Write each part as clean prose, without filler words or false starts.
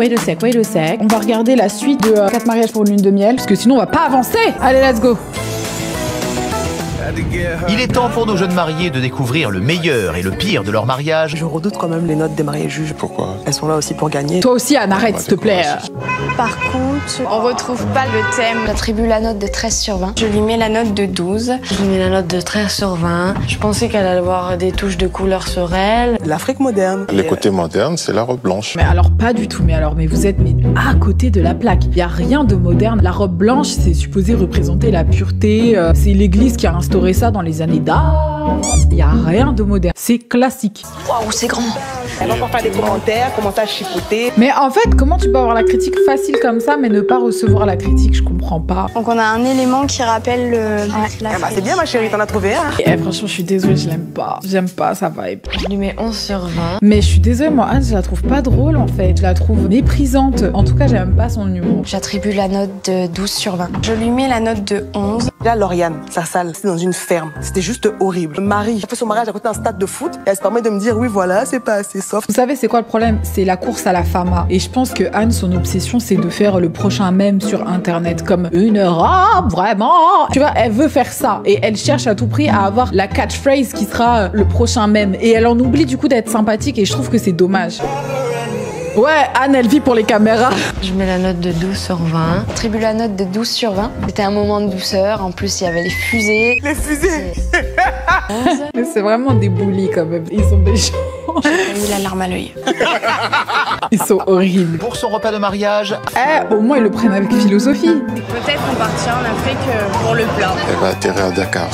wait a sec. On va regarder la suite de 4 mariages pour une lune de miel, parce que sinon on va pas avancer. Allez, let's go. Il est temps pour nos jeunes mariés de découvrir le meilleur et le pire de leur mariage. Je redoute quand même les notes des mariés juges. Pourquoi? Elles sont là aussi pour gagner. Toi aussi, Anne, arrête, s'il te plaît. Par contre, on retrouve pas le thème. J'attribue la note de 13 sur 20. Je lui mets la note de 12. Je lui mets la note de 13 sur 20. Je pensais qu'elle allait avoir des touches de couleur sur elle. L'Afrique moderne. Le côté moderne, c'est la robe blanche. Mais alors, pas du tout. Mais vous êtes à côté de la plaque. Il y a rien de moderne. La robe blanche, c'est supposé représenter la pureté. C'est l'église qui a instauré ça dans les années d'avant. Il y a rien de moderne. C'est classique. Waouh, c'est grand. Elle va pas faire des commentaires, commencer à chipoter. Mais en fait, comment tu peux avoir la critique facile comme ça, mais ne pas recevoir la critique? Je comprends pas. Donc on a un élément qui rappelle la bah, c'est bien ma chérie, t'en as trouvé un. Et franchement, je suis désolée, je l'aime pas. J'aime pas sa vibe. Je lui mets 11 sur 20. Mais je suis désolée, moi, Anne, je la trouve pas drôle en fait. Je la trouve méprisante. En tout cas, j'aime pas son humour. J'attribue la note de 12 sur 20. Je lui mets la note de 11. Là, Lauriane, sa salle, c'était dans une ferme. C'était juste horrible. Marie a fait son mariage à côté d'un stade de foot et elle se permet de me dire oui, voilà, c'est pas assez soft. Vous savez, c'est quoi le problème? C'est la course à la fama. Et je pense que Anne, son obsession, c'est de faire le prochain mème sur Internet comme une robe, vraiment. Tu vois, elle veut faire ça. Et elle cherche à tout prix à avoir la catchphrase qui sera le prochain mème. Et elle en oublie du coup d'être sympathique et je trouve que c'est dommage. Ouais, Anne, elle vit pour les caméras. Je mets la note de 12 sur 20. J'attribue la note de 12 sur 20. C'était un moment de douceur. En plus, il y avait les fusées. Les fusées. Mais c'est vraiment des bullies quand même. Ils sont méchants. J'ai mis la larme à l'œil. Ils sont horribles. Pour son repas de mariage, Au moins, ils le prennent avec philosophie. Peut-être qu'on partira en Afrique pour le plat. Elle va atterrir à Dakar.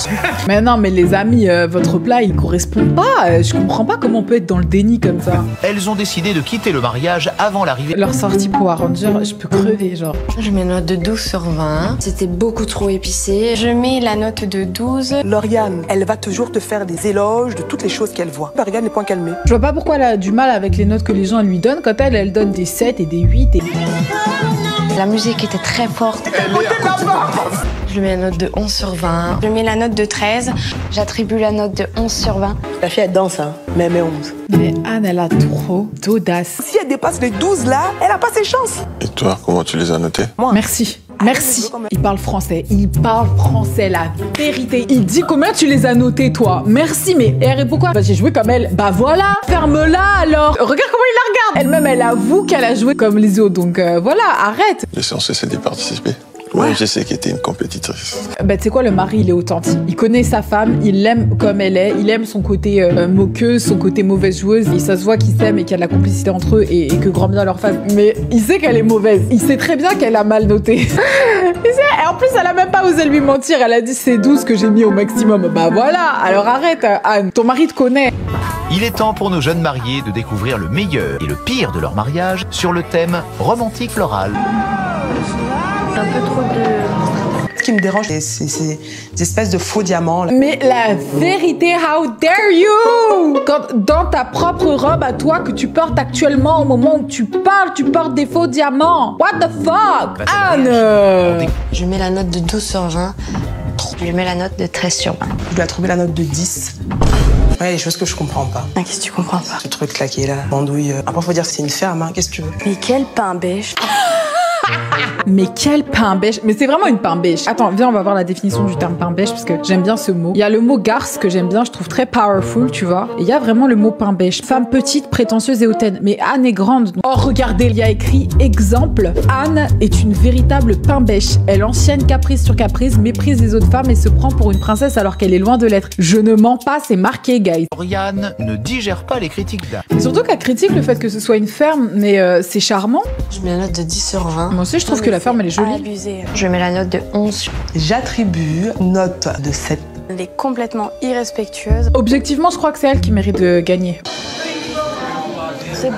Mais non, mais les amis, votre plat, il correspond pas. Je comprends pas comment on peut être dans le déni comme ça. elles ont décidé de quitter le mariage avant l'arrivée. Leur sortie pour Ranger, je peux crever, genre. Je mets une note de 12 sur 20. C'était beaucoup trop épicé. Je mets la note de 12. Lauriane, elle va toujours te faire des éloges de toutes les choses qu'elle voit. Regarde les points qu'elle met. Je vois pas pourquoi elle a du mal avec les notes que les gens lui donnent quand elle donne des 7 et des 8 et... La musique était très forte. Je lui mets la note de 11 sur 20. Je mets la note de 13. J'attribue la note de 11 sur 20. La fille, elle danse, hein, mais elle met 11. Mais Anne, elle a trop d'audace. Si elle dépasse les 12 là, elle a pas ses chances. Et toi, comment tu les as notés? Moi. Merci. Merci. Il parle français. Il parle français, la vérité. Il dit combien tu les as notés, toi? Merci, mais elle répond quoi? Bah, j'ai joué comme elle. Bah voilà, ferme-la alors. Regarde comment il la regarde. Elle-même, elle avoue qu'elle a joué comme les autres. Donc voilà, arrête. Laissez on cesser d'y participer. Moi, je sais qu'elle était une compétitrice. Bah, tu sais quoi, le mari, il est authentique. Il connaît sa femme, il l'aime comme elle est, il aime son côté moqueuse, son côté mauvaise joueuse. Et ça se voit qu'ils s'aiment et qu'il y a de la complicité entre eux et que grand bien leur fasse. Mais il sait qu'elle est mauvaise. Il sait très bien qu'elle a mal noté. Il sait, et en plus, elle a même pas osé lui mentir. Elle a dit c'est 12 que j'ai mis au maximum. Bah voilà, alors arrête, Anne. Ton mari te connaît. Il est temps pour nos jeunes mariés de découvrir le meilleur et le pire de leur mariage sur le thème romantique floral. Un peu trop de... Ce qui me dérange, c'est ces espèces de faux diamants. Là. Mais la vérité, how dare you! Quand dans ta propre robe à toi que tu portes actuellement au moment où tu parles, tu portes des faux diamants. What the fuck? Anne! Je mets la note de 12 sur 20. Je lui mets la note de 13 sur 20. Je lui ai trouvé la note de 10. Ouais, des choses que je comprends pas. Ah, qu'est-ce que tu comprends pas? Ce truc là qui est là, bandouille. Après, faut dire que c'est une ferme, hein. Qu'est-ce que tu veux? Mais quel pain bêche. Mais quel pain bêche. Mais c'est vraiment une pain bêche. Attends, viens, on va voir la définition du terme pain bêche parce que j'aime bien ce mot. Il y a le mot garce que j'aime bien, je trouve très powerful, tu vois. Et il y a vraiment le mot pain bêche. Femme petite, prétentieuse et hautaine. Mais Anne est grande. Oh, regardez, il y a écrit exemple. Anne est une véritable pain bêche. Elle enchaîne caprice sur caprice, méprise les autres femmes et se prend pour une princesse alors qu'elle est loin de l'être. Je ne mens pas, c'est marqué, guys. Lauriane ne digère pas les critiques d'Anne. Et surtout qu'elle critique le fait que ce soit une ferme, mais c'est charmant. Je mets la note de 10 sur 20. Moi aussi, je trouve que la ferme, elle est jolie. Abusé. Je mets la note de 11 sur 20. J'attribue note de 7. Elle est complètement irrespectueuse. Objectivement, je crois que c'est elle qui mérite de gagner. C'est bon,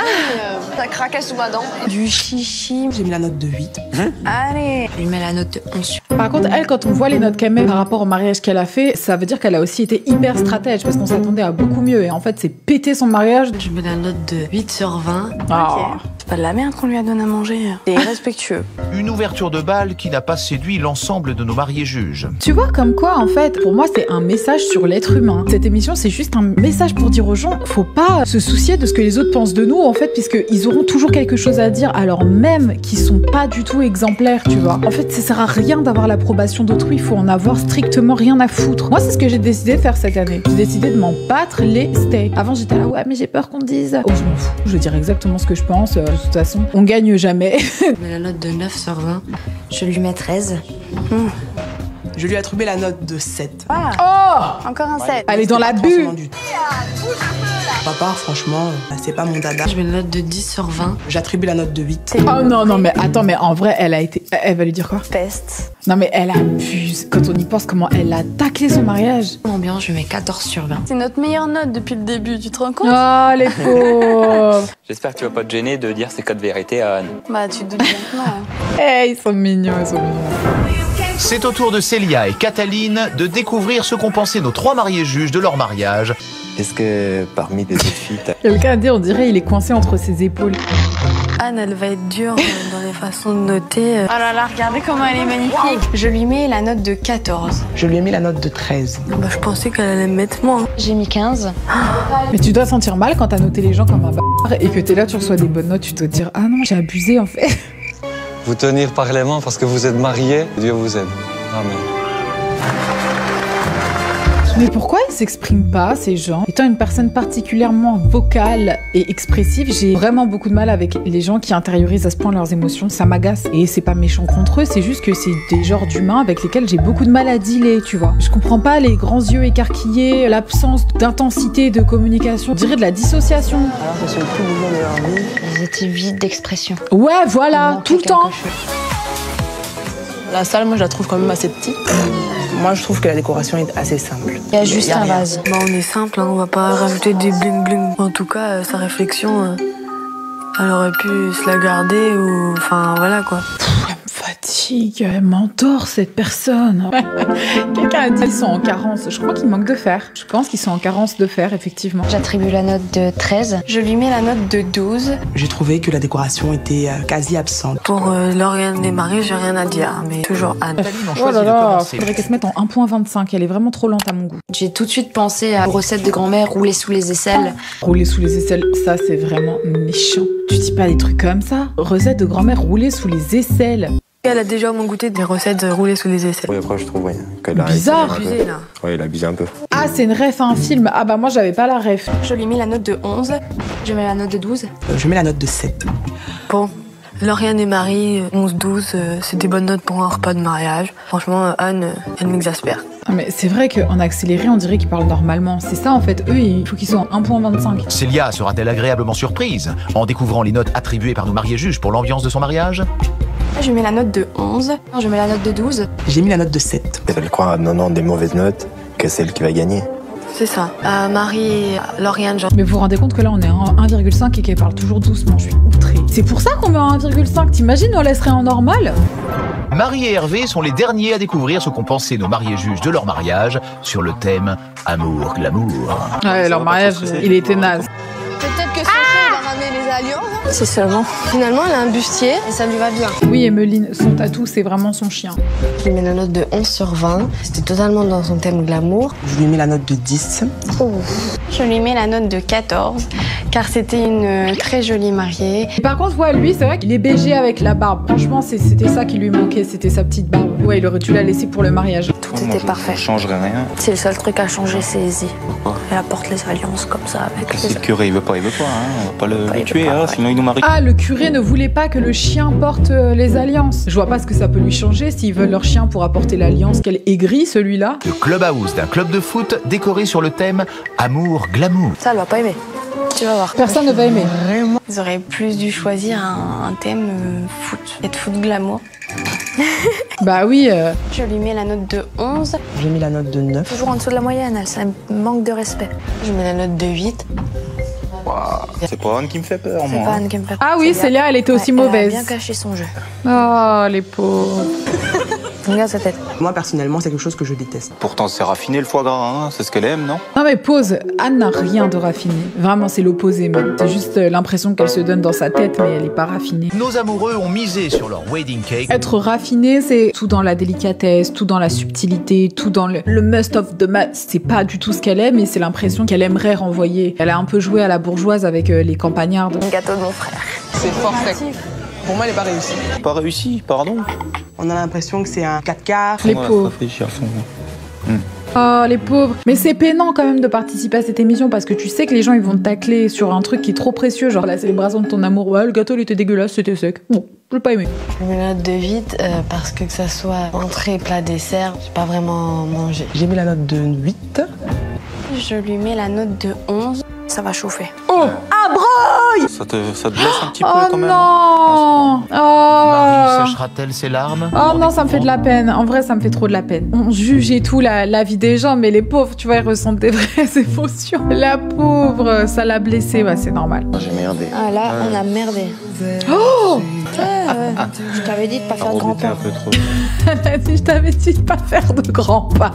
ça craquait sous ma dent. Du chichi. J'ai mis la note de 8. Allez. Je lui mets la note de 11 sur 20. Par contre, elle, quand on voit les notes qu'elle met par rapport au mariage qu'elle a fait, ça veut dire qu'elle a aussi été hyper stratège parce qu'on s'attendait à beaucoup mieux. Et en fait, c'est péter son mariage. Je mets la note de 8 sur 20. Ah. pas de la merde qu'on lui a donné à manger. C'est irrespectueux. Une ouverture de bal qui n'a pas séduit l'ensemble de nos mariés juges. Tu vois, comme quoi, en fait, pour moi, c'est un message sur l'être humain. Cette émission, c'est juste un message pour dire aux gens, faut pas se soucier de ce que les autres pensent de nous, en fait, puisqu'ils auront toujours quelque chose à dire, alors même qu'ils sont pas du tout exemplaires, tu vois. En fait, ça sert à rien d'avoir l'approbation d'autrui, il faut en avoir strictement rien à foutre. Moi, c'est ce que j'ai décidé de faire cette année. J'ai décidé de m'en battre les steaks. Avant, j'étais là, ouais, mais j'ai peur qu'on dise. Oh, je m'en fous. Je veux dire exactement ce que je pense. De toute façon, on gagne jamais. Mais la note de 9 sur 20, Je lui mets 13. Je lui ai attribué la note de 7. Oh, Encore un 7. elle est dans la bulle. Papa, franchement, c'est pas mon dada. je mets une note de 10 sur 20. J'attribue la note de 8. Oh non, non, mais attends, mais en vrai, elle va lui dire quoi? Peste. Non, mais elle abuse. Quand on y pense, comment elle a taclé son mariage. Ambiance, je mets 14 sur 20. C'est notre meilleure note depuis le début, tu te rends compte? Oh, les pauvres. J'espère que tu vas pas te gêner de dire ces codes vérité à Anne. Bah, tu te doutes bien que non. Ils sont mignons, ils sont mignons. C'est au tour de Célia et Cataline de découvrir ce qu'ont pensé nos 3 mariés juges de leur mariage. Est-ce que parmi les autres filles, Quelqu'un a dit, on dirait, il est coincé entre ses épaules. Anne, elle va être dure dans les façons de noter. Oh là là, regardez comment elle est magnifique. Je lui mets la note de 14. Je lui ai mis la note de 13. Bah, je pensais qu'elle allait me mettre moins. J'ai mis 15. Mais tu dois sentir mal quand t'as noté les gens comme un bâtard et que t'es là, tu reçois des bonnes notes, tu dois te dire, ah non, j'ai abusé en fait. Vous tenir par les mains parce que vous êtes mariés, Dieu vous aime. Amen. Mais pourquoi ils s'expriment pas, ces gens? Étant une personne particulièrement vocale et expressive, j'ai vraiment beaucoup de mal avec les gens qui intériorisent à ce point leurs émotions. Ça m'agace. Et c'est pas méchant contre eux, c'est juste que c'est des genres d'humains avec lesquels j'ai beaucoup de mal à dealer, tu vois. Je comprends pas les grands yeux écarquillés, l'absence d'intensité de communication. On dirait de la dissociation. Alors, ça c'est le plus mignon de leur vie. Ils étaient vides d'expression. Ouais, voilà, tout le temps. La salle, moi, je la trouve quand même assez petite. Moi, je trouve que la décoration est assez simple. Il y a juste un rien. vase. Bah, on est simple, hein, on va pas rajouter des bling bling. En tout cas, sa réflexion, elle aurait pu se la garder ou. Enfin, voilà quoi. Elle me fatigue, elle m'endort cette personne. Quelqu'un a dit qu'ils sont en carence. Je crois qu'ils manquent de fer. Je pense qu'ils sont en carence de fer, effectivement. J'attribue la note de 13. Je lui mets la note de 12. J'ai trouvé que la décoration était quasi absente. Pour l'organe des mariés, j'ai rien à dire, mais toujours Anne. Cataline ont Oh choisi là de là, commencer. faudrait qu'elle se mette en 1.25. Elle est vraiment trop lente à mon goût. J'ai tout de suite pensé à recette de grand-mère roulée sous les aisselles. Rouler sous les aisselles, ça c'est vraiment méchant. Tu dis pas des trucs comme ça? Recette de grand-mère roulée sous les aisselles. Elle a déjà au moins goûté des recettes roulées sous les aisselles. Oui, après, je trouve qu'elle a Bizarre. Abusé là. Oui, elle a abusé un peu. Ah, c'est une ref à un film. Ah bah moi j'avais pas la ref. Je lui mets la note de 11. Je mets la note de 12. Je mets la note de 7. Bon, Lauriane et Marie, 11-12, c'est des bonnes notes pour un repas de mariage. Franchement, Anne, elle m'exaspère. Ah, mais c'est vrai qu'en accéléré, on dirait qu'ils parlent normalement. C'est ça en fait, eux, il faut qu'ils soient en 1.25. Célia sera-t-elle agréablement surprise en découvrant les notes attribuées par nos mariés juges pour l'ambiance de son mariage? Je mets la note de 11. Je mets la note de 12. J'ai mis la note de 7. Elle va croire à 90 des mauvaises notes que celle qui va gagner. C'est ça. Marie et Lauriane, genre. Mais vous vous rendez compte que là on est en 1,5 et qu'elle parle toujours doucement, je suis outrée. C'est pour ça qu'on met en 1,5, t'imagines, on laisserait en normal? Marie et Hervé sont les derniers à découvrir ce qu'ont pensé nos mariés juges de leur mariage sur le thème Amour, glamour. Ouais, leur mariage, il était naze. Peut-être que son chien va ramener les alliances. C'est seulement. Finalement, elle a un bustier et ça lui va bien. Oui, Emeline, son tatou, c'est vraiment son chien. Je lui mets la note de 11 sur 20. C'était totalement dans son thème glamour. Je lui ai mis la note de 10. Je lui mets la note de 14, car c'était une très jolie mariée. Et par contre, ouais, lui, c'est vrai qu'il est BG avec la barbe. Franchement, c'était ça qui lui manquait, c'était sa petite barbe. Ouais, il aurait dû la laisser pour le mariage. Tout était parfait. Je changerai rien. C'est le seul truc à changer, c'est Izzy. Elle apporte les alliances comme ça avec Si les... le curé il veut pas, hein. On va pas il le veut tuer, pas, hein, ouais. sinon il nous marie. Ah, le curé ne voulait pas que le chien porte les alliances. Je vois pas ce que ça peut lui changer s'ils veulent leur chien pour apporter l'alliance. Quel aigri celui-là. Le clubhouse d'un club de foot décoré sur le thème Amour, glamour. Ça, elle va pas aimer. Tu vas voir. Personne ne va aimer. Ils auraient plus dû choisir un thème foot. Être foot glamour. Bah oui. Je lui mets la note de 11. J'ai mis la note de 9. Toujours en dessous de la moyenne, elle, ça manque de respect. Je mets la note de 8. C'est pas Anne qui me fait peur, C'est moi. pas Anne qui me fait Ah oui, Célia, elle était aussi Elle a mauvaise. bien caché son jeu. Oh, les pauvres. Regarde sa tête. Moi, personnellement, c'est quelque chose que je déteste. Pourtant, c'est raffiné le foie gras, hein. C'est ce qu'elle aime, non? Non mais pause, Anne n'a rien de raffiné. Vraiment, c'est l'opposé même. C'est juste l'impression qu'elle se donne dans sa tête, mais elle est pas raffinée. Nos amoureux ont misé sur leur wedding cake. Être raffiné, c'est tout dans la délicatesse, tout dans la subtilité, tout dans le must of the must. C'est pas du tout ce qu'elle aime, mais c'est l'impression qu'elle aimerait renvoyer. Elle a un peu joué à la bourgeoise avec les campagnardes. Le gâteau de mon frère. C'est forfait. Pour moi, elle n'est pas réussie. Pas réussi, pardon. On a l'impression que c'est un 4 quarts. Les pauvres. Oh, les pauvres. Mais c'est peinant quand même de participer à cette émission parce que tu sais que les gens ils vont te tacler sur un truc qui est trop précieux, genre la célébration de ton amour. Ouais, le gâteau il était dégueulasse, c'était sec. Bon, j'ai pas aimé. Je mets la note de 8 parce que ça soit entrée, plat, dessert, j'ai pas vraiment mangé. J'ai mis la note de 8. Je lui mets la note de 11. Ça va chauffer. Oh, ah broye. Ça te blesse un petit peu Oh quand même. non. Marie Oh. séchera-t-elle ses larmes? Oh non, ça me fait de la peine. En vrai, ça me fait trop de la peine. On juge et tout la vie des gens, mais les pauvres, tu vois, ils ressentent des vraies émotions. La pauvre, ça l'a blessée, bah c'est normal. J'ai merdé. Ah là, on a merdé. Oh. Je t'avais dit de pas faire de grands pas. Un peu trop. Elle a dit, je t'avais dit de pas faire de grands pas.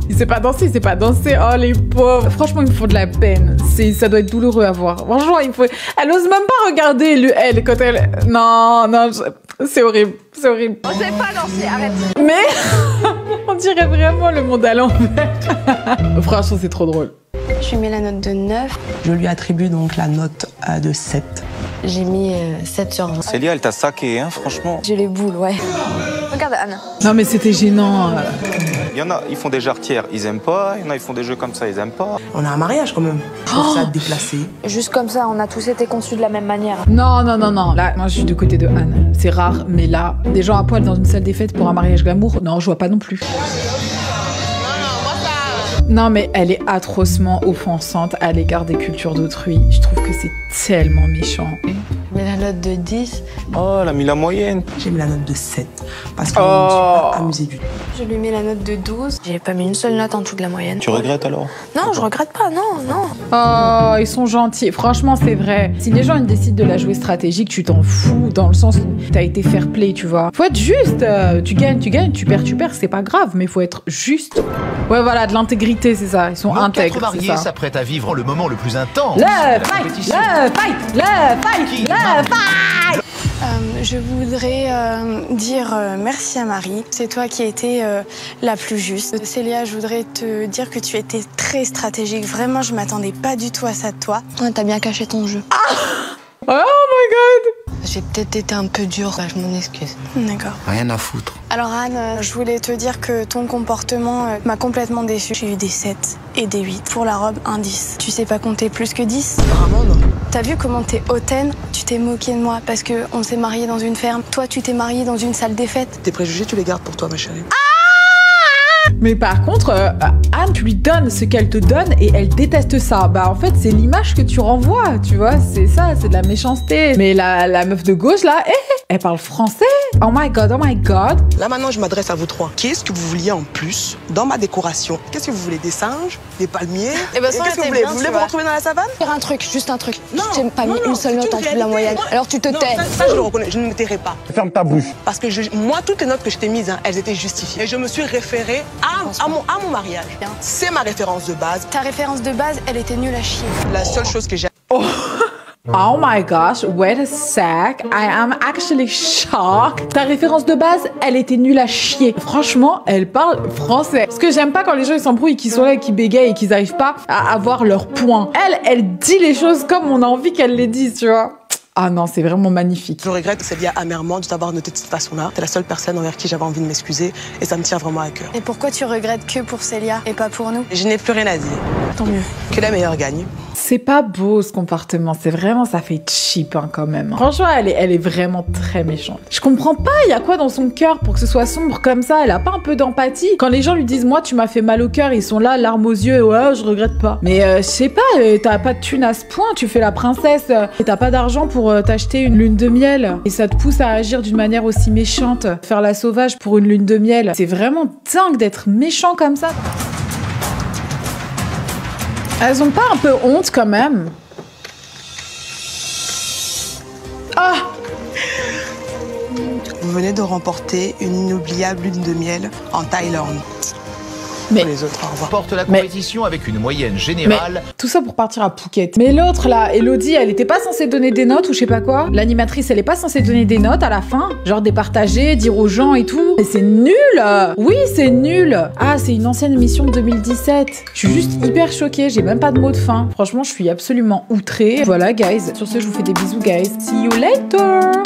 Il sait pas danser, il sait pas danser. Oh les pauvres. Franchement, ils me font de la peine. Ça doit être douloureux à voir. Franchement, elle ose même pas regarder elle quand elle. Non, c'est horrible. C'est horrible. On sait pas danser, arrête. Mais on dirait vraiment le monde à l'envers. Franchement, c'est trop drôle. Je lui mets la note de 9. Je lui attribue donc la note de 7. J'ai mis 7 sur 20. Célia, elle t'a saqué, hein, franchement. J'ai les boules, ouais. Regarde Anne. Non, mais c'était gênant. Il y en a, ils font des jarretières, ils aiment pas. Il y en a, ils font des jeux comme ça, ils aiment pas. On a un mariage quand même. Je trouve ça déplacé. Juste comme ça, on a tous été conçus de la même manière. Non. Là, moi, je suis du côté de Anne. C'est rare, mais là, des gens à poil dans une salle des fêtes pour un mariage glamour, non, je vois pas non plus. Non, mais elle est atrocement offensante à l'égard des cultures d'autrui. Je trouve que c'est tellement méchant. Je mets la note de 10. Oh, elle a mis la moyenne. J'ai mis la note de 7 parce que je ne me suis pas amusée du tout. Je lui mets la note de 12. J'ai pas mis une seule note en dessous de la moyenne. Tu regrettes alors? Non, je regrette pas, non. Oh, ils sont gentils. Franchement, c'est vrai. Si les gens ils décident de la jouer stratégique, tu t'en fous dans le sens où t'as été fair play, tu vois. Faut être juste. Tu gagnes, tu perds, c'est pas grave, mais faut être juste. Ouais, voilà, de l'intégrité, c'est ça. Ils sont Nos intègres, quatre c'est mariés ça. s'apprêtent à vivre le moment le plus intense. Le de la fight, compétition. Je voudrais dire merci à Marie. C'est toi qui étais la plus juste. Célia, je voudrais te dire que tu étais très stratégique. Vraiment, je m'attendais pas du tout à ça de toi. Ouais, t'as bien caché ton jeu. Oh my god. J'ai peut-être été un peu dure, je m'en excuse. D'accord. Rien à foutre. Alors Anne, je voulais te dire que ton comportement m'a complètement déçue. J'ai eu des 7 et des 8. Pour la robe, un 10. Tu sais pas compter plus que 10? Vraiment, non. T'as vu comment t'es hautaine? Tu t'es moqué de moi parce qu'on s'est mariés dans une ferme. Toi, tu t'es mariée dans une salle des fêtes. Tes préjugés, tu les gardes pour toi, ma chérie. Mais par contre, Anne, tu lui donnes ce qu'elle te donne et elle déteste ça. Bah en fait, c'est l'image que tu renvoies, tu vois. C'est ça, c'est de la méchanceté. Mais la meuf de gauche, là, elle parle français. Oh my god, oh my god. Là, maintenant, je m'adresse à vous trois. Qu'est-ce que vous vouliez en plus dans ma décoration? Qu'est-ce que vous voulez? Des singes? Des palmiers? Eh ben, ça, qu'est-ce que t'es vous voulez? bien, Vous voulez tu vous vois. retrouver dans la savane? Faire un truc, juste un truc. Non, Je t'ai pas mis non, une seule c'est note en une dessous de la réalité. moyenne. Alors tu te Non, tais. ça, je le reconnais, je ne me tairai pas. Ferme ta bouche. Parce que moi, toutes les notes que je t'ai mises, elles étaient justifiées. Et je me suis référée à mon mariage. C'est ma référence de base. Ta référence de base, elle était nulle à chier. La seule chose que j'ai... Oh my gosh, wait a sec, I am actually shocked. Ta référence de base, elle était nulle à chier. Franchement, elle parle français. Ce que j'aime pas quand les gens ils s'embrouillent, qu'ils sont là et qu'ils bégayent et qu'ils arrivent pas à avoir leur point. Elle dit les choses comme on a envie qu'elle les dise, tu vois. Ah non, c'est vraiment magnifique. Je regrette, Célia, amèrement de t'avoir noté de cette façon-là. T'es la seule personne envers qui j'avais envie de m'excuser et ça me tient vraiment à cœur. Et pourquoi tu regrettes que pour Célia et pas pour nous? Je n'ai plus rien à dire. Tant mieux. Que la meilleure gagne. C'est pas beau ce comportement, c'est vraiment, ça fait cheap hein, quand même. Franchement, elle est vraiment très méchante. Je comprends pas, il y a quoi dans son cœur pour que ce soit sombre comme ça? Elle a pas un peu d'empathie? Quand les gens lui disent, moi tu m'as fait mal au cœur, ils sont là, larmes aux yeux, ouais, je regrette pas. Mais je sais pas, t'as pas de thune à ce point, tu fais la princesse, et t'as pas d'argent pour t'acheter une lune de miel. Et ça te pousse à agir d'une manière aussi méchante. Faire la sauvage pour une lune de miel. C'est vraiment dingue d'être méchant comme ça. Elles ont pas un peu honte quand même? Ah! Vous venez de remporter une inoubliable lune de miel en Thaïlande. Mais les autres, au revoir. Porte la compétition avec une moyenne générale. tout ça pour partir à Phuket. Mais l'autre là, Elodie, elle était pas censée donner des notes ou je sais pas quoi. L'animatrice, elle est pas censée donner des notes à la fin, genre départager, dire aux gens et tout. Mais c'est nul. Oui, c'est nul. Ah, c'est une ancienne émission de 2017. Je suis juste hyper choquée, j'ai même pas de mot de fin. Franchement, je suis absolument outrée. Voilà, guys. Sur ce, je vous fais des bisous, guys. See you later.